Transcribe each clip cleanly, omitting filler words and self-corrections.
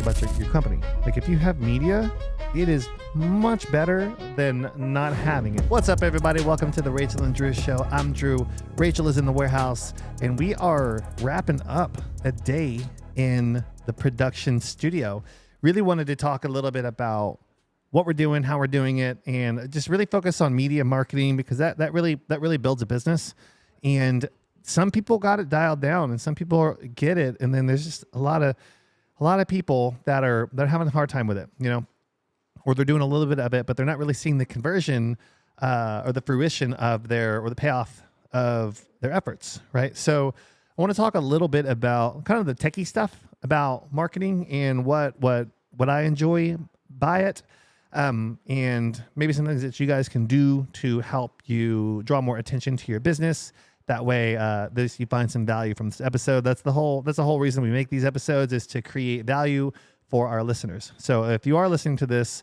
about your company. Like if you have media, it is much better than not having it. What's up, everybody? Welcome to the Rachel and Drew Show. I'm Drew. Rachel is in the warehouse, and we are wrapping up a day in the production studio. Really wanted to talk a little bit about what we're doing, how we're doing it, and just really focus on media marketing because that really builds a business. And some people got it dialed down, and some people get it, and then there's just a lot of people that are having a hard time with it, you know, or they're doing a little bit of it, but they're not really seeing the conversion or the fruition of the payoff of their efforts, right? So I want to talk a little bit about kind of the techie stuff about marketing and what I enjoy by it. And maybe some things that you guys can do to help you draw more attention to your business. That way, you find some value from this episode. That's the whole reason we make these episodes, is to create value for our listeners. So if you are listening to this,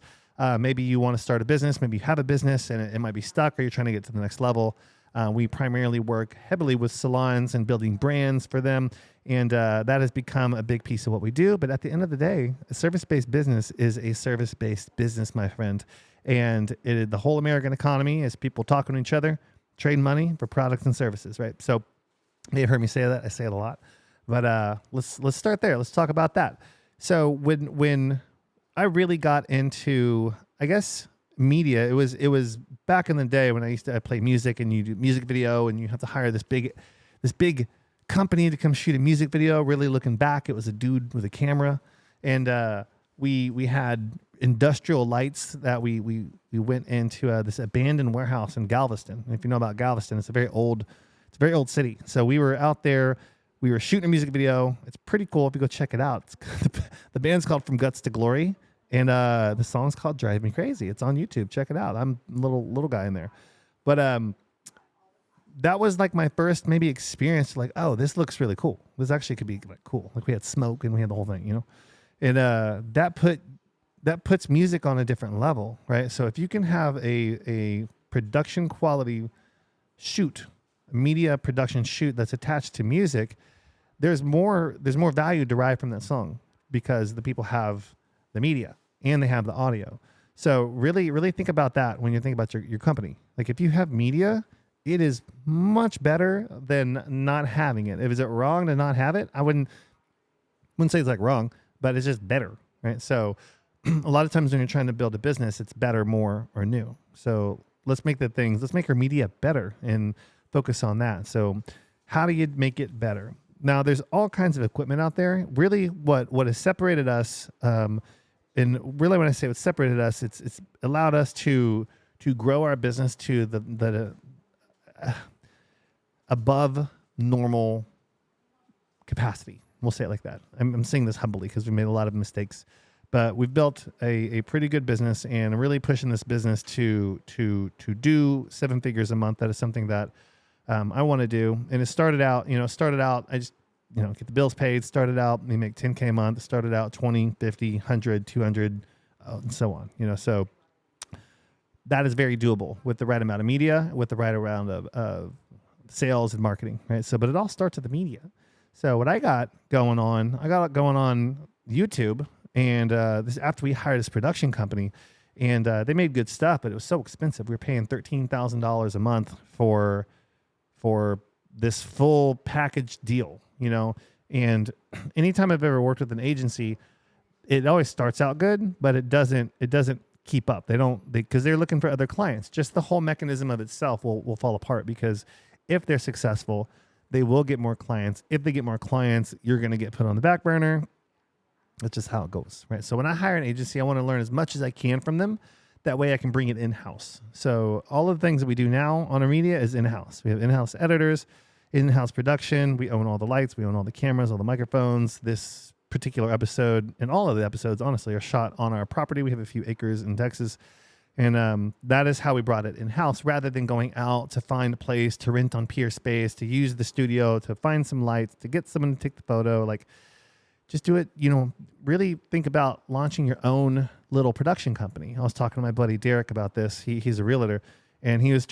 maybe you want to start a business, maybe you have a business and it might be stuck, or you're trying to get to the next level. We primarily work heavily with salons and building brands for them. And that has become a big piece of what we do. But at the end of the day, a service-based business is a service-based business, my friend. And the whole American economy is people talking to each other, trading money for products and services, right? So you may have heard me say that. I say it a lot. But let's start there. Let's talk about that. So when I really got into, I guess, media, it was back in the day when I used to play music, and you do music video, and you have to hire this big company to come shoot a music video. Really looking back, it was a dude with a camera, and we had industrial lights that we went into this abandoned warehouse in Galveston. And if you know about Galveston, it's a very old city. So we were out there. We were shooting a music video. It's pretty cool if you go check it out. The band's called From Guts to Glory, and the song's called Drive Me Crazy. It's on YouTube. Check it out. I'm a little guy in there. But that was like my first maybe experience, like, oh, this looks really cool. This actually could be like cool. Like we had smoke and we had the whole thing, you know? And that puts music on a different level, right? So if you can have a production quality shoot, a media production shoot that's attached to music, there's more value derived from that song because the people have the media and they have the audio. So really think about that when you think about your company. Like if you have media, it is much better than not having it. Is it wrong to not have it? I wouldn't say it's like wrong, but it's just better, right? So a lot of times when you're trying to build a business, it's better, more, or new. So let's make our media better and focus on that. So how do you make it better? Now, there's all kinds of equipment out there. Really, what has separated us, and really when I say what separated us, it's allowed us to grow our business to the above normal capacity. We'll say it like that. I'm saying this humbly because we made a lot of mistakes, but we've built a pretty good business and really pushing this business to do 7 figures a month. That is something that I want to do. And it started out, I just, get the bills paid. Started out, we make 10K a month. Started out 20, 50, 100, 200, and so on, so that is very doable with the right amount of media, with the right amount of sales and marketing, right? So, but it all starts with the media. So what I got going on YouTube, and this after we hired this production company, and they made good stuff, but it was so expensive. We were paying $13,000 a month for this full package deal, And anytime I've ever worked with an agency, it always starts out good, but it doesn't keep up. Because they're looking for other clients. Just the whole mechanism of itself will fall apart, because if they're successful, they will get more clients. If they get more clients, you're going to get put on the back burner. That's just how it goes, right? So when I hire an agency, I want to learn as much as I can from them. That way I can bring it in-house. So all of the things that we do now on our media is in-house. We have in-house editors, in-house production. We own all the lights. We own all the cameras, all the microphones. This particular episode, and all of the episodes, honestly, are shot on our property. We have a few acres in Texas. And that is how we brought it in-house, rather than going out to find a place to rent on Pier Space, to use the studio, to find some lights, to get someone to take the photo. Like, just do it, really think about launching your own little production company. I was talking to my buddy Derek about this. He's a realtor, and he's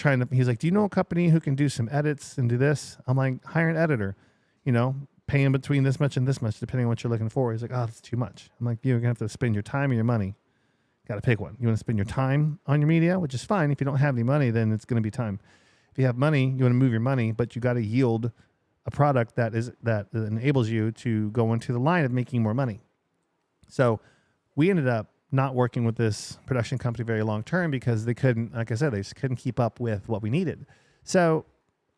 like, do you know a company who can do some edits and do this? I'm like, hire an editor, paying between this much and this much, depending on what you're looking for. He's like, oh, that's too much. I'm like, you're going to have to spend your time or your money. Got to pick one. You want to spend your time on your media, which is fine. If you don't have any money, then it's going to be time. If you have money, you want to move your money, but you got to yield a product that enables you to go into the line of making more money. So we ended up not working with this production company very long term because they couldn't, like I said, they just couldn't keep up with what we needed. So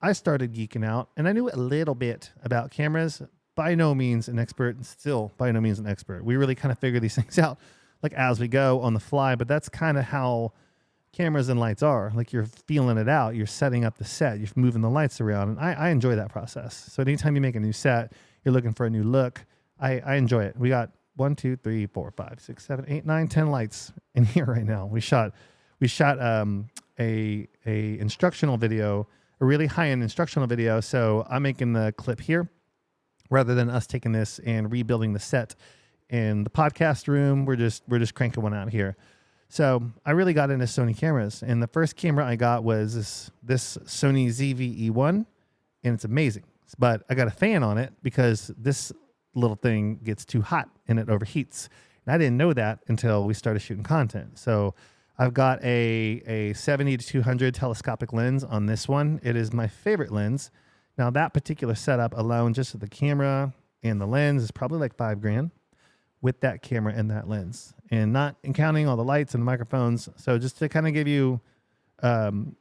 I started geeking out, and I knew a little bit about cameras. By no means an expert, and still by no means an expert. We really kind of figure these things out like as we go on the fly, but that's kind of how cameras and lights are. Like you're feeling it out. You're setting up the set. You're moving the lights around. And I enjoy that process. So anytime you make a new set, you're looking for a new look. I enjoy it. We got 1, 2, 3, 4, 5, 6, 7, 8, 9, 10 lights in here right now. We shot a instructional video, a really high-end instructional video. So I'm making the clip here rather than us taking this and rebuilding the set in the podcast room. We're just cranking one out here. So I really got into Sony cameras, and the first camera I got was this Sony ZV-E1, and it's amazing. But I got a fan on it because this little thing gets too hot and it overheats. And I didn't know that until we started shooting content. So I've got a 70 to 200 telescopic lens on this one. It is my favorite lens. Now that particular setup alone, just with the camera and the lens, is probably like $5,000 with that camera and that lens, and not counting all the lights and the microphones. So just to kind of give you an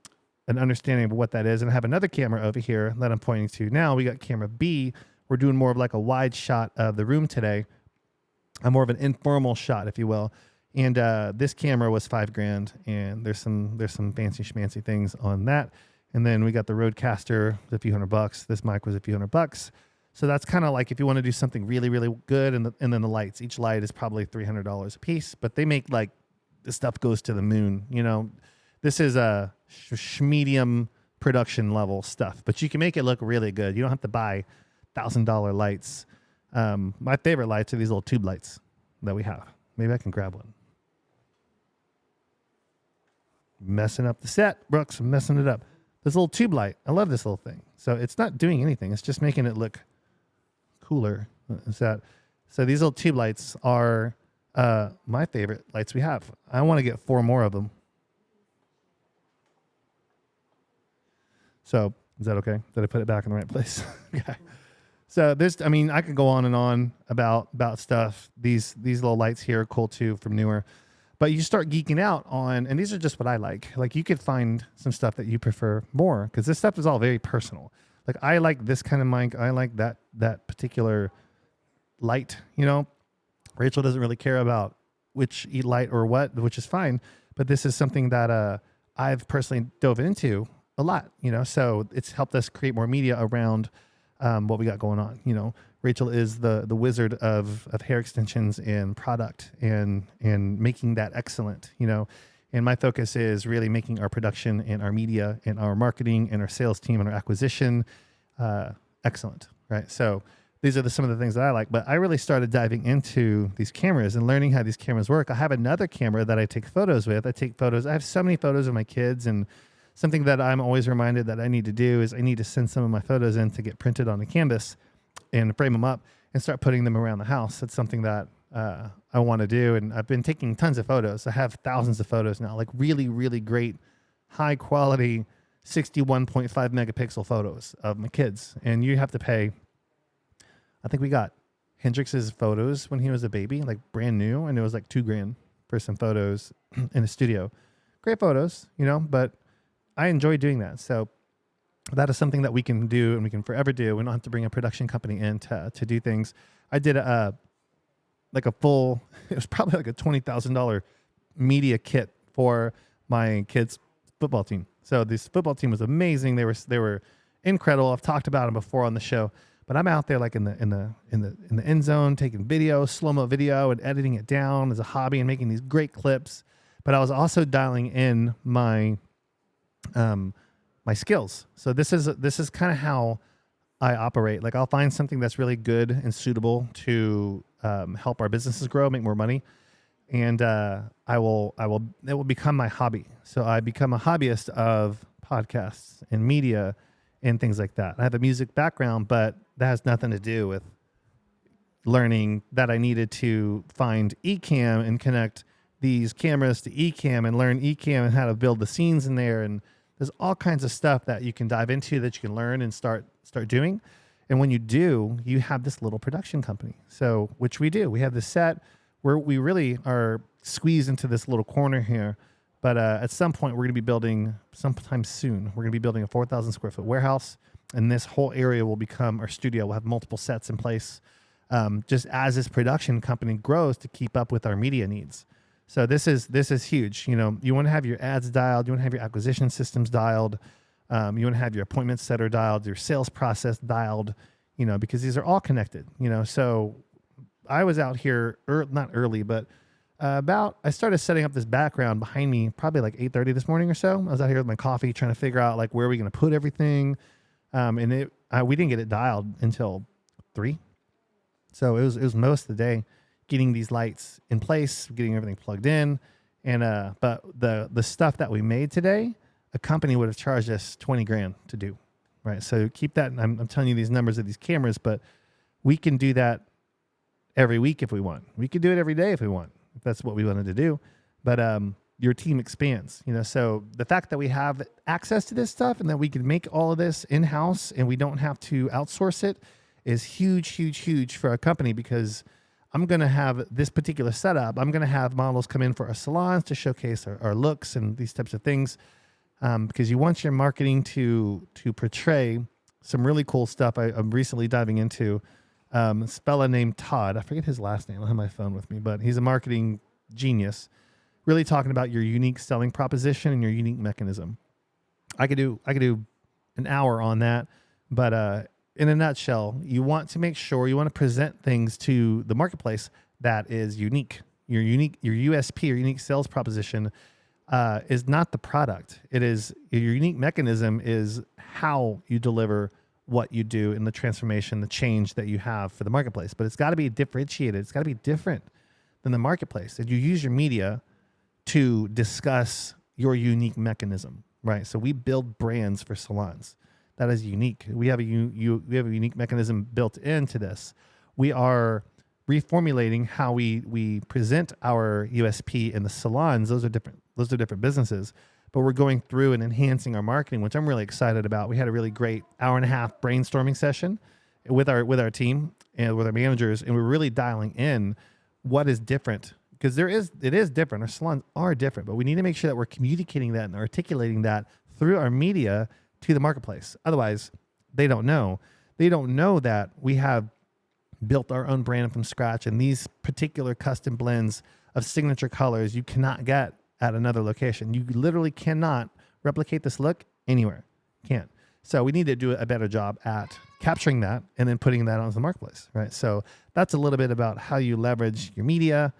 understanding of what that is. And I have another camera over here that I'm pointing to now. We got camera B. We're doing more of like a wide shot of the room today. I'm more of an informal shot, if you will. And this camera was $5,000, and there's some fancy schmancy things on that. And then we got the Rodecaster, a few $100. This mic was a few $100. So that's kind of like if you want to do something really, really good, and then the lights. Each light is probably $300 a piece, but they make like this stuff goes to the moon. You know, this is a medium production level stuff, but you can make it look really good. You don't have to buy $1,000 lights. My favorite lights are these little tube lights that we have. Maybe I can grab one. Messing up the set, Brooks. I'm messing it up. This little tube light. I love this little thing. So it's not doing anything. It's just making it look cooler. So these little tube lights are my favorite lights we have. I want to get 4 more of them. So is that okay? Did I put it back in the right place? Okay. So I could go on and on about stuff. These little lights here are cool too from Newer. But you start geeking out on, and these are just what I like. Like you could find some stuff that you prefer more, because this stuff is all very personal. Like I like this kind of mic. I like that particular light. You know, Rachel doesn't really care about which light or what, which is fine. But this is something that I've personally dove into a lot. You know, so it's helped us create more media around what we got going on. You know, Rachel is the wizard of hair extensions and product and making that excellent, you know. And my focus is really making our production and our media and our marketing and our sales team and our acquisition excellent, right? So these are some of the things that I like. But I really started diving into these cameras and learning how these cameras work. I have another camera that I take photos with. I have so many photos of my kids, and something that I'm always reminded that I need to do is I need to send some of my photos in to get printed on a canvas and frame them up and start putting them around the house. That's something that I want to do. And I've been taking tons of photos. I have thousands of photos now, like really, really great, high quality, 61.5 megapixel photos of my kids. And you have to pay, I think we got Hendrix's photos when he was a baby, like brand new. And it was like $2,000 for some photos in a studio. Great photos, you know, but I enjoy doing that. So that is something that we can do and we can forever do. We don't have to bring a production company in to do things. I did it was probably like a $20,000 media kit for my kids' football team. So this football team was amazing. They were incredible. I've talked about them before on the show, but I'm out there like in the end zone, taking video, slow-mo video and editing it down as a hobby and making these great clips. But I was also dialing in my skills. So this is kind of how I operate. Like I'll find something that's really good and suitable to help our businesses grow, make more money, and it will become my hobby. So I become a hobbyist of podcasts and media and things like that. I have a music background, but that has nothing to do with learning that I needed to find Ecamm and connect these cameras to Ecamm and learn Ecamm and how to build the scenes in there. And there's all kinds of stuff that you can dive into that you can learn and start doing. And when you do, you have this little production company. So, which we do. We have this set where we really are squeezed into this little corner here. But at some point, we're going to be building, sometime soon, we're going to be building a 4,000 square foot warehouse. And this whole area will become our studio. We'll have multiple sets in place just as this production company grows to keep up with our media needs. So this is huge. You know, you want to have your ads dialed. You want to have your acquisition systems dialed. You want to have your appointment setter dialed, your sales process dialed, you know, because these are all connected, you know. So I was out here, not early, but I started setting up this background behind me probably like 8:30 this morning or so. I was out here with my coffee trying to figure out like where are we going to put everything. And we didn't get it dialed until 3. So it was most of the day getting these lights in place, getting everything plugged in. And but the stuff that we made today, a company would have charged us $20,000 to do, right? So keep that. I'm telling you these numbers of these cameras, but we can do that every week if we want. We could do it every day if we want, if that's what we wanted to do. But your team expands, you know. So the fact that we have access to this stuff and that we can make all of this in-house and we don't have to outsource it is huge, huge, huge for our company, because I'm going to have this particular setup. I'm going to have models come in for our salons to showcase our looks and these types of things. Because you want your marketing to portray some really cool stuff. I'm recently diving into a fella named Todd. I forget his last name. I don't have my phone with me, but he's a marketing genius, really talking about your unique selling proposition and your unique mechanism. I could do an hour on that, but in a nutshell, you want to make sure you want to present things to the marketplace that is unique. Your USP, your unique sales proposition is not the product. It is your unique mechanism is how you deliver what you do in the transformation, the change that you have for the marketplace. But it's got to be differentiated. It's got to be different than the marketplace. And you use your media to discuss your unique mechanism, right? So we build brands for salons. That is unique. We have a unique mechanism built into this. We are reformulating how we present our USP in the salons. Those are different businesses, but we're going through and enhancing our marketing, which I'm really excited about. We had a really great hour-and-a-half brainstorming session with our team and with our managers, and we're really dialing in what is different, because it is different. Our salons are different, but we need to make sure that we're communicating that and articulating that through our media to the marketplace. Otherwise, they don't know. They don't know that we have built our own brand from scratch, and these particular custom blends of signature colors you cannot get at another location. You literally cannot replicate this look anywhere. Can't. So we need to do a better job at capturing that and then putting that onto the marketplace, right? So that's a little bit about how you leverage your media,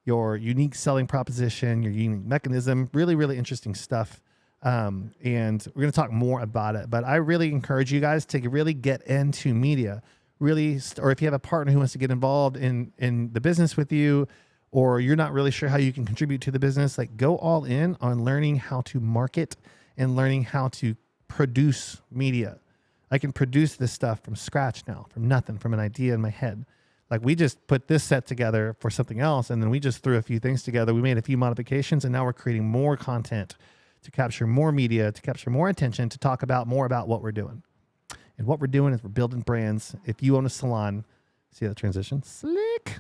your unique selling proposition, your unique mechanism. Really, really interesting stuff. And we're going to talk more about it, but I really encourage you guys to really get into media, really, or if you have a partner who wants to get involved in the business with you, or you're not really sure how you can contribute to the business, like go all in on learning how to market and learning how to produce media. I can produce this stuff from scratch now, from nothing, from an idea in my head. Like we just put this set together for something else, and then we just threw a few things together. We made a few modifications, and now we're creating more content to capture more media, to capture more attention, to talk about more about what we're doing. And what we're doing is we're building brands. If you own a salon, see that transition? Slick.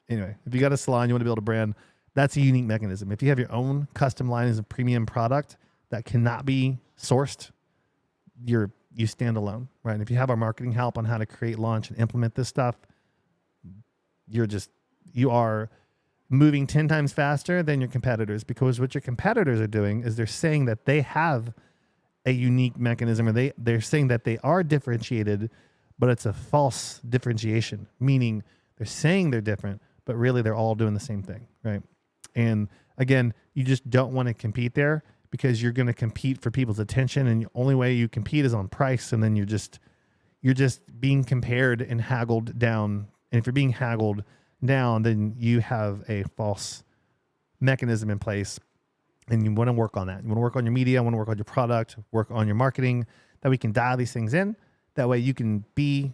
Anyway, if you got a salon, you want to build a brand, that's a unique mechanism. If you have your own custom line as a premium product that cannot be sourced, you stand alone, right? And if you have our marketing help on how to create, launch, and implement this stuff, you are moving 10 times faster than your competitors, because what your competitors are doing is they're saying that they have a unique mechanism, or they're saying that they are differentiated, but it's a false differentiation, meaning they're saying they're different, but really they're all doing the same thing, right? And again, you just don't want to compete there, because you're going to compete for people's attention, and the only way you compete is on price, and then you're just being compared and haggled down. And if you're being haggled down, then you have a false mechanism in place, and you want to work on that. You want to work on your media, want to work on your product, work on your marketing, that we can dial these things in. That way you can be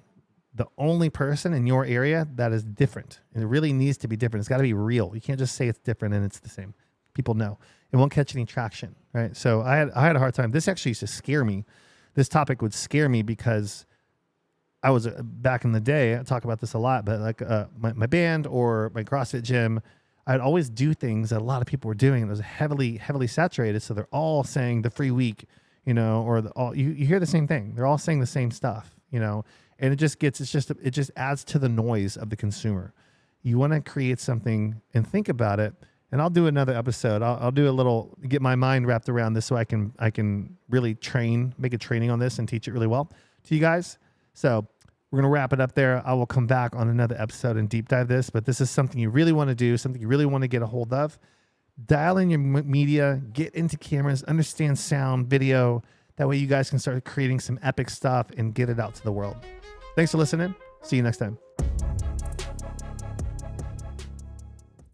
the only person in your area that is different. And it really needs to be different. It's got to be real. You can't just say it's different and it's the same. People know. It won't catch any traction, right? So I had a hard time. This actually used to scare me. This topic would scare me because I was back in the day, I talk about this a lot, but like my band or my CrossFit gym, I'd always do things that a lot of people were doing. It was heavily saturated. So they're all saying the free week, you know, or you hear the same thing. They're all saying the same stuff, you know, and it just adds to the noise of the consumer. You want to create something and think about it. And I'll do another episode. I'll do a little, get my mind wrapped around this so I can really make a training on this and teach it really well to you guys. So we're going to wrap it up there. I will come back on another episode and deep dive this, but this is something you really want to do, something you really want to get a hold of. Dial in your media, get into cameras, understand sound, video. That way you guys can start creating some epic stuff and get it out to the world. Thanks for listening. See you next time.